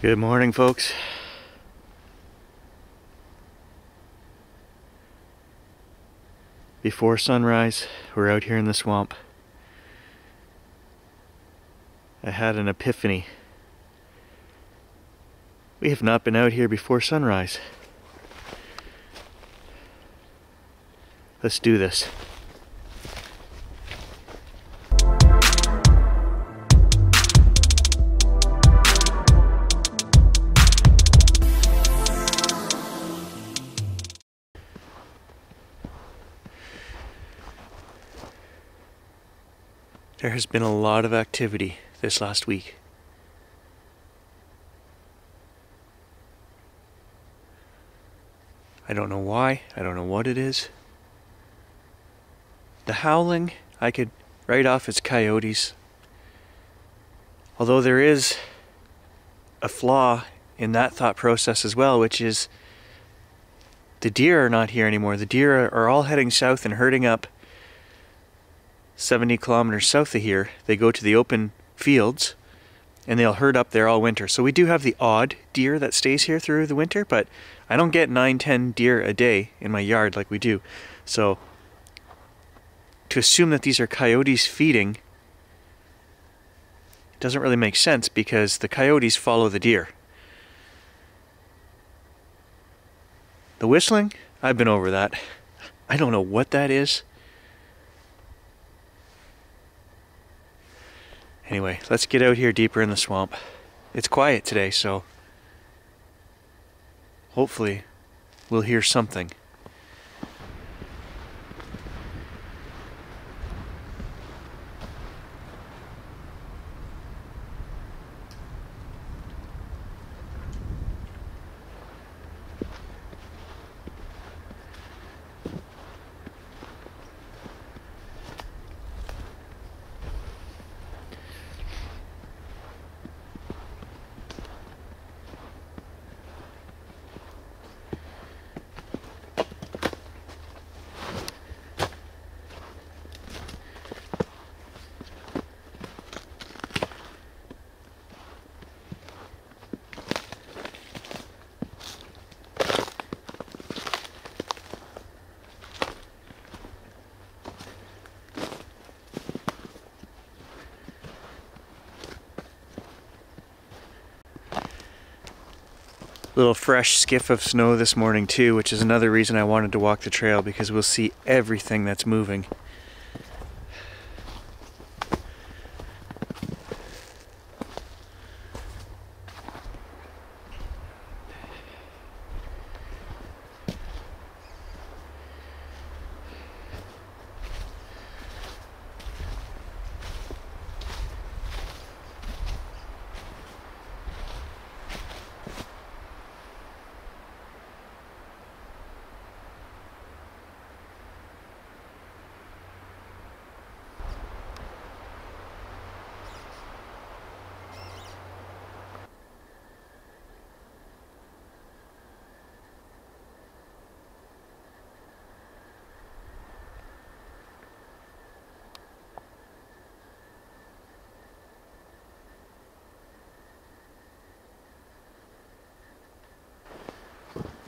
Good morning, folks. Before sunrise, we're out here in the swamp. I had an epiphany. We have not been out here before sunrise. Let's do this. There has been a lot of activity this last week. I don't know why, I don't know what it is. The howling, I could write off as coyotes. Although there is a flaw in that thought process as well, which is the deer are not here anymore. The deer are all heading south and herding up 70 kilometers south of here. They go to the open fields and they'll herd up there all winter. So we do have the odd deer that stays here through the winter, but I don't get 9-10 deer a day in my yard like we do. So to assume that these are coyotes feeding doesn't really make sense, because the coyotes follow the deer. The whistling, I've been over that. I don't know what that is. Anyway, let's get out here deeper in the swamp. It's quiet today, so hopefully we'll hear something. Little fresh skiff of snow this morning too, which is another reason I wanted to walk the trail, because we'll see everything that's moving.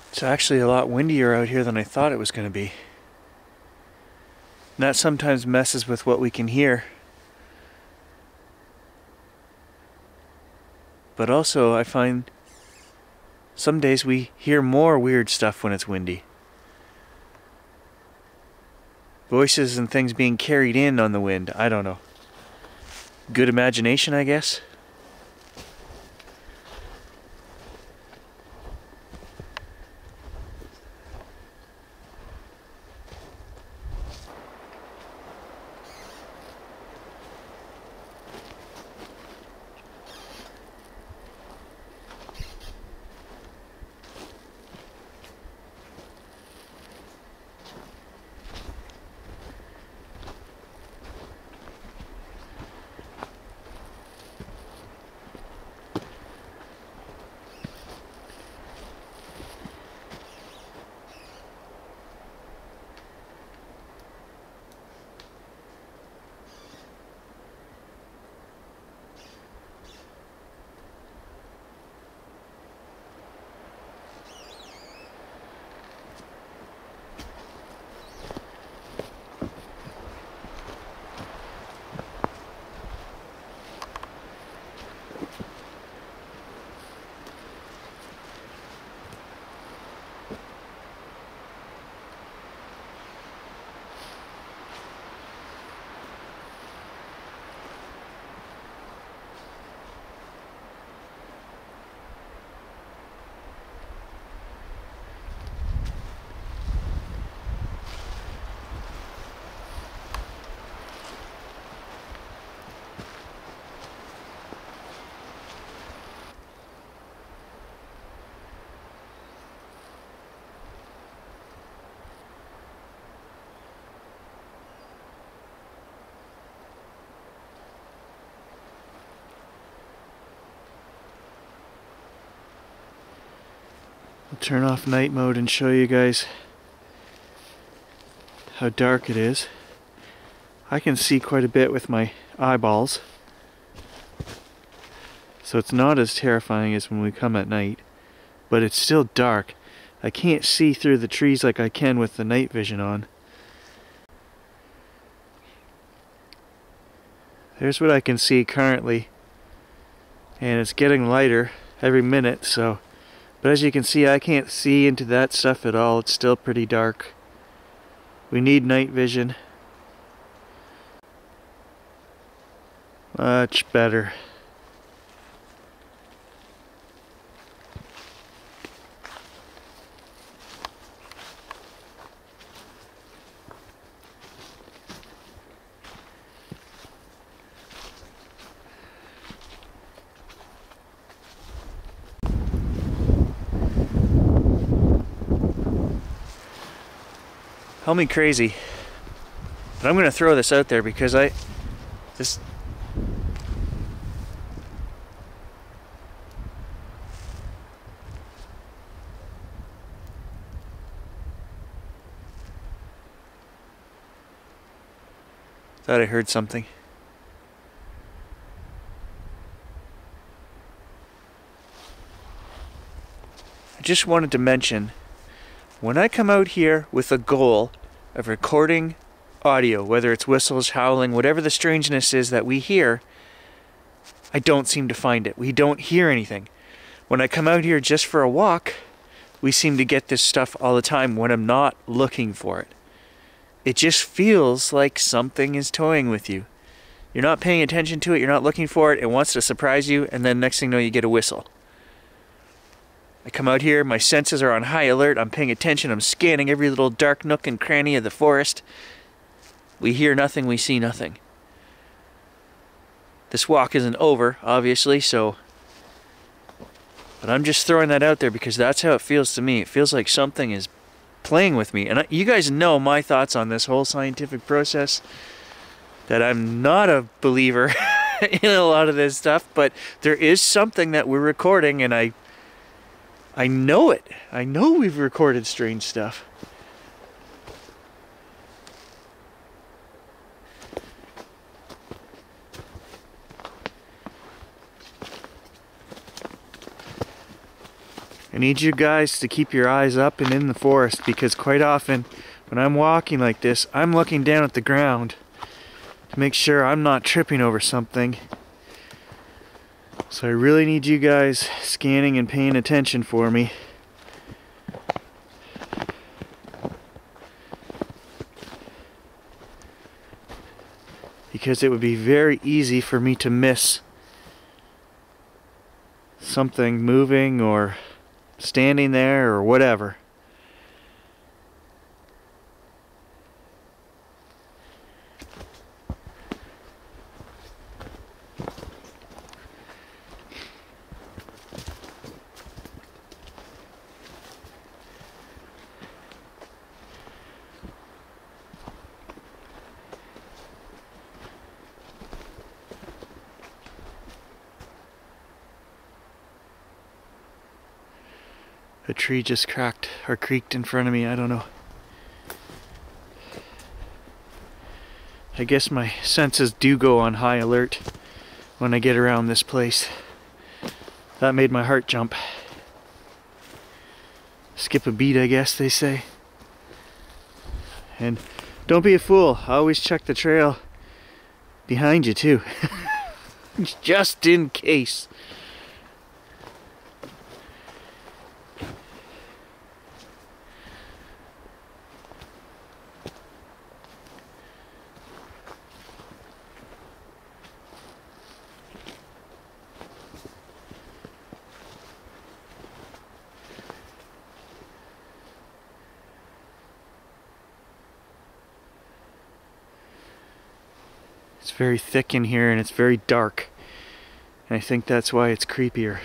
It's actually a lot windier out here than I thought it was going to be. And that sometimes messes with what we can hear. But also I find some days we hear more weird stuff when it's windy. Voices and things being carried in on the wind. I don't know. Good imagination, I guess. I'll turn off night mode and show you guys how dark it is. I can see quite a bit with my eyeballs, so it's not as terrifying as when we come at night, but it's still dark. I can't see through the trees like I can with the night vision on. There's what I can see currently, and it's getting lighter every minute, so but as you can see, I can't see into that stuff at all. It's still pretty dark. We need night vision. Much better. Call me crazy, but I'm going to throw this out there because this thought I heard something. I just wanted to mention, when I come out here with a goal of recording audio, whether it's whistles, howling, whatever the strangeness is that we hear, I don't seem to find it. We don't hear anything. When I come out here just for a walk, we seem to get this stuff all the time when I'm not looking for it. It just feels like something is toying with you. You're not paying attention to it, you're not looking for it, it wants to surprise you, and then next thing you know, you get a whistle. I come out here, my senses are on high alert, I'm paying attention, I'm scanning every little dark nook and cranny of the forest. We hear nothing, we see nothing. This walk isn't over, obviously, but I'm just throwing that out there because that's how it feels to me. It feels like something is playing with me. And you guys know my thoughts on this whole scientific process, that I'm not a believer in a lot of this stuff, but there is something that we're recording, and I know it. I know we've recorded strange stuff. I need you guys to keep your eyes up and in the forest, because quite often when I'm walking like this, I'm looking down at the ground to make sure I'm not tripping over something. So I really need you guys scanning and paying attention for me. Because it would be very easy for me to miss something moving or standing there or whatever. A tree just cracked or creaked in front of me, I don't know. I guess my senses do go on high alert when I get around this place. That made my heart jump. Skip a beat, I guess they say. And don't be a fool, always check the trail behind you too. Just in case. It's very thick in here and it's very dark, and I think that's why it's creepier.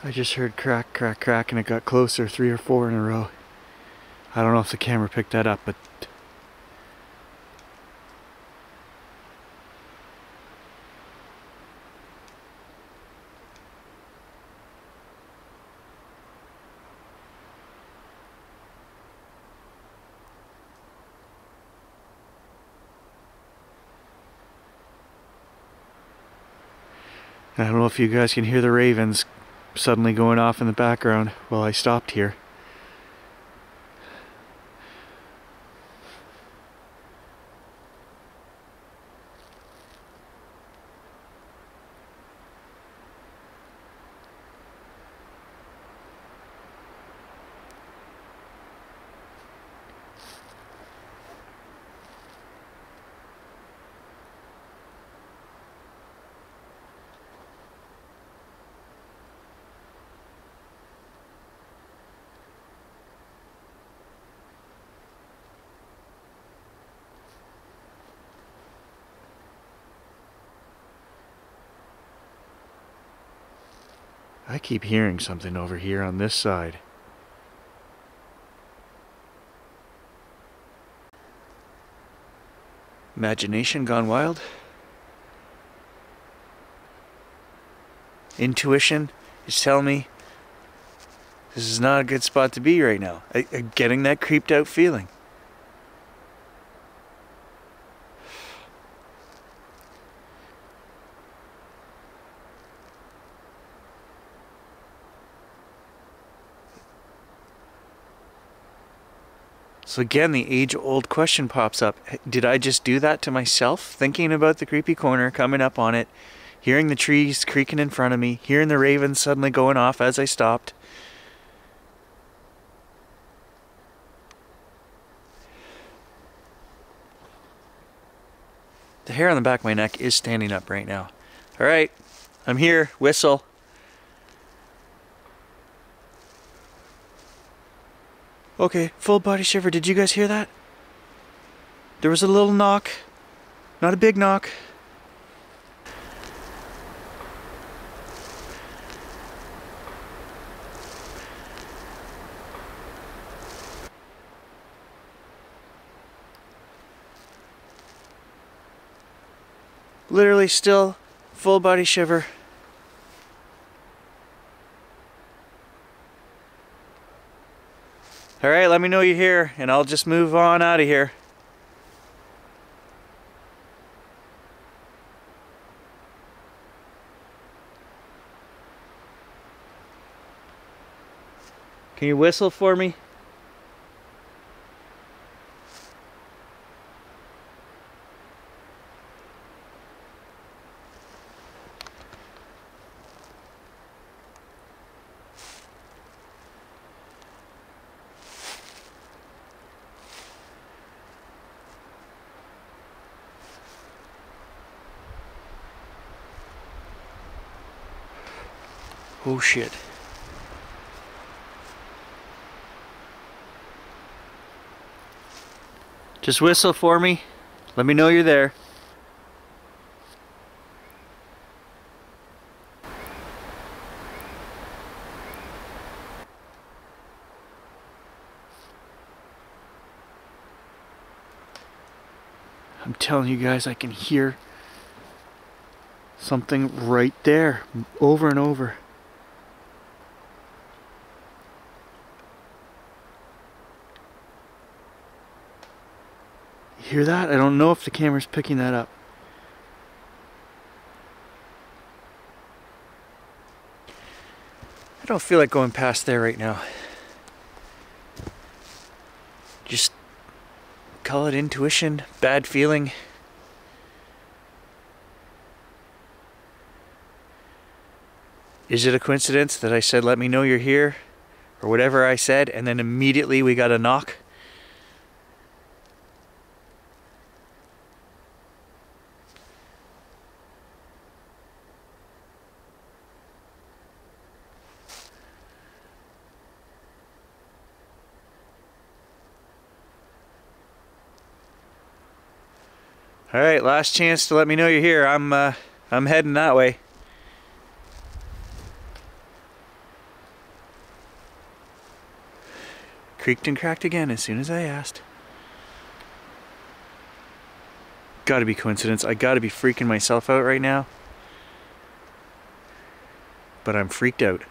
I just heard crack, crack, crack, and it got closer, 3 or 4 in a row. I don't know if the camera picked that up, but I don't know if you guys can hear the ravens suddenly going off in the background while I stopped here. I keep hearing something over here on this side. Imagination gone wild? Intuition is telling me this is not a good spot to be right now. I'm getting that creeped out feeling. So again, the age-old question pops up. Did I just do that to myself? Thinking about the creepy corner, coming up on it, hearing the trees creaking in front of me, hearing the ravens suddenly going off as I stopped. The hair on the back of my neck is standing up right now. All right, I'm here, whistle. Okay, full body shiver. Did you guys hear that? There was a little knock, not a big knock. Literally still full body shiver. Alright, let me know you're here and I'll just move on out of here. Can you whistle for me? Oh shit. Just whistle for me. Let me know you're there. I'm telling you guys, I can hear something right there, over and over. You hear that? I don't know if the camera's picking that up. I don't feel like going past there right now. Just call it intuition, bad feeling. Is it a coincidence that I said, let me know you're here, or whatever I said, and then immediately we got a knock? All right, last chance to let me know you're here. I'm heading that way. Creaked and cracked again as soon as I asked. Gotta be coincidence. I gotta be freaking myself out right now. But I'm freaked out.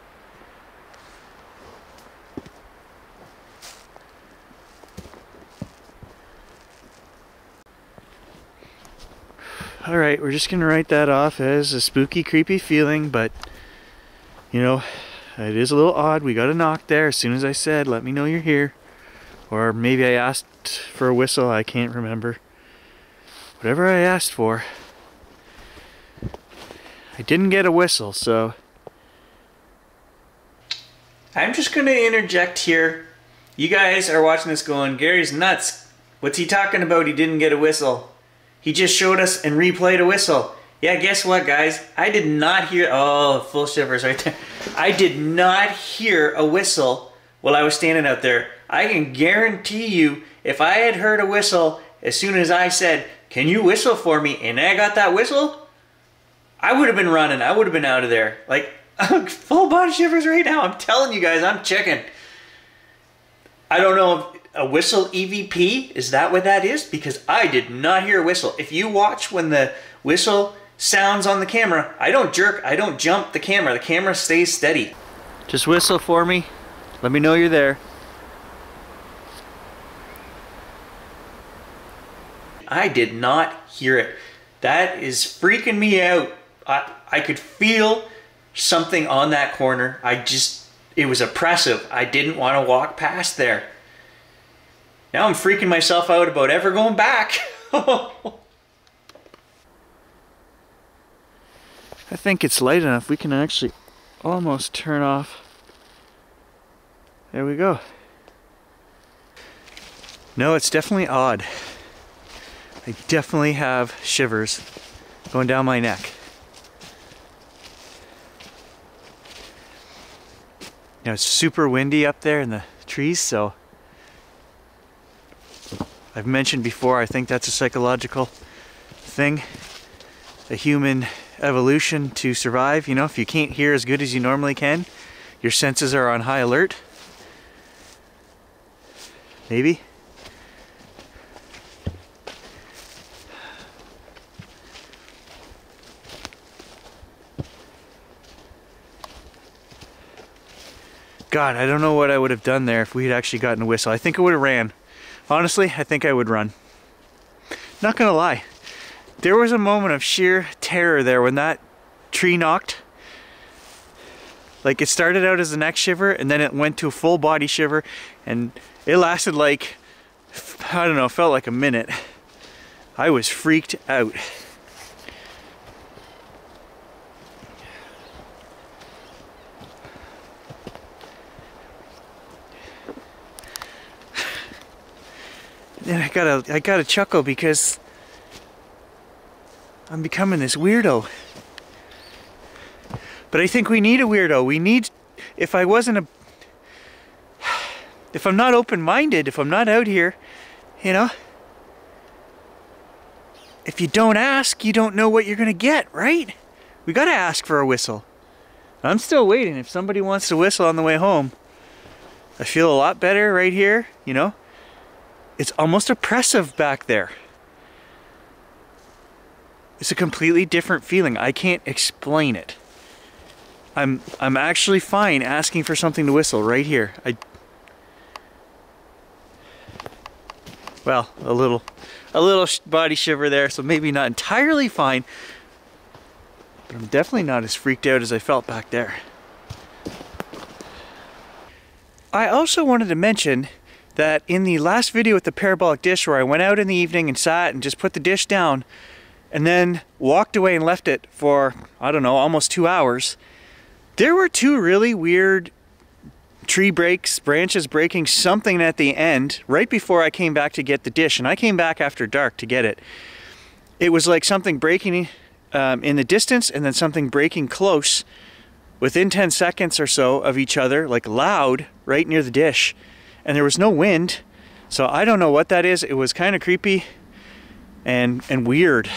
Alright, we're just gonna write that off as a spooky, creepy feeling, but you know, it is a little odd. We got a knock there as soon as I said, let me know you're here. Or maybe I asked for a whistle, I can't remember. Whatever I asked for, I didn't get a whistle, so I'm just gonna interject here. You guys are watching this going, Gary's nuts. What's he talking about? He didn't get a whistle. He just showed us and replayed a whistle. Yeah, guess what, guys? I did not hear, oh, full shivers right there. I did not hear a whistle while I was standing out there. I can guarantee you, if I had heard a whistle as soon as I said, can you whistle for me? And I got that whistle, I would have been running. I would have been out of there. Like, full body shivers right now. I'm telling you guys, I'm checking. I don't know if a whistle EVP, is that what that is? Because I did not hear a whistle. If you watch when the whistle sounds on the camera, I don't jerk, I don't jump the camera stays steady. Just whistle for me. Let me know you're there. I did not hear it. That is freaking me out. I could feel something on that corner. It was oppressive. I didn't want to walk past there. Now I'm freaking myself out about ever going back. I think it's light enough. We can actually almost turn off. There we go. No, it's definitely odd. I definitely have shivers going down my neck. Now it's super windy up there in the trees, so I've mentioned before, I think that's a psychological thing, a human evolution to survive. You know, if you can't hear as good as you normally can, your senses are on high alert. Maybe. God, I don't know what I would have done there if we had actually gotten a whistle. I think I would have ran. Honestly, I think I would run. Not gonna lie. There was a moment of sheer terror there when that tree knocked. Like, it started out as a neck shiver and then it went to a full body shiver, and it lasted like, I don't know, felt like a minute. I was freaked out. And I gotta chuckle because I'm becoming this weirdo. But I think we need a weirdo. We need, if I'm not open-minded, if I'm not out here, you know, if you don't ask, you don't know what you're gonna get, right? We gotta ask for a whistle. I'm still waiting. If somebody wants to whistle on the way home, I feel a lot better right here, you know. It's almost oppressive back there. It's a completely different feeling. I can't explain it. I'm actually fine asking for something to whistle right here. Well, a little body shiver there, so maybe not entirely fine, but I'm definitely not as freaked out as I felt back there. I also wanted to mention that in the last video with the parabolic dish, where I went out in the evening and sat and just put the dish down and then walked away and left it for, I don't know, almost 2 hours, there were two really weird tree branches breaking something at the end right before I came back to get the dish, and I came back after dark to get it. It was like something breaking in the distance and then something breaking close within 10 seconds or so of each other, like loud, right near the dish. And there was no wind, so I don't know what that is. It was kind of creepy and weird.